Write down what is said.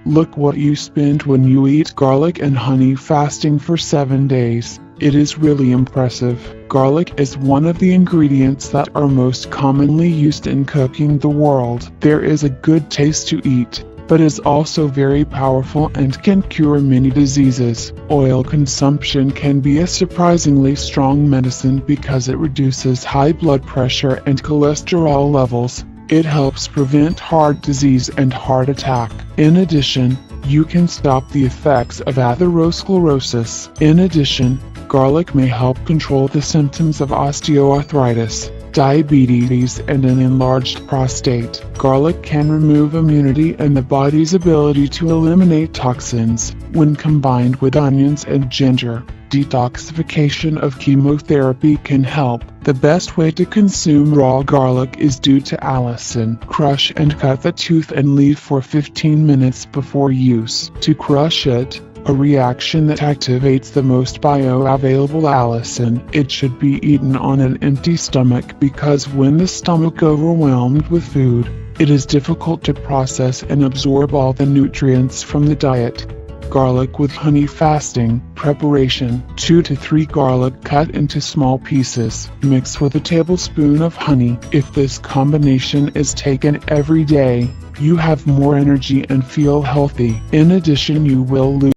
Look what you spend when you eat garlic and honey fasting for 7 days. It is really impressive. Garlic is one of the ingredients that are most commonly used in cooking the world. There is a good taste to eat, but is also very powerful and can cure many diseases. Oil consumption can be a surprisingly strong medicine because it reduces high blood pressure and cholesterol levels. It helps prevent heart disease and heart attack. In addition, you can stop the effects of atherosclerosis. In addition, garlic may help control the symptoms of osteoarthritis, diabetes, and an enlarged prostate. Garlic can remove immunity and the body's ability to eliminate toxins. When combined with onions and ginger, detoxification of chemotherapy can help. The best way to consume raw garlic is due to allicin. Crush and cut the tooth and leave for 15 minutes before use. To crush it, a reaction that activates the most bioavailable allicin. It should be eaten on an empty stomach because when the stomach overwhelmed with food, it is difficult to process and absorb all the nutrients from the diet. Garlic with honey fasting preparation. 2 to 3 garlic cut into small pieces. Mix with a tablespoon of honey. If this combination is taken every day, you have more energy and feel healthy. In addition, you will lose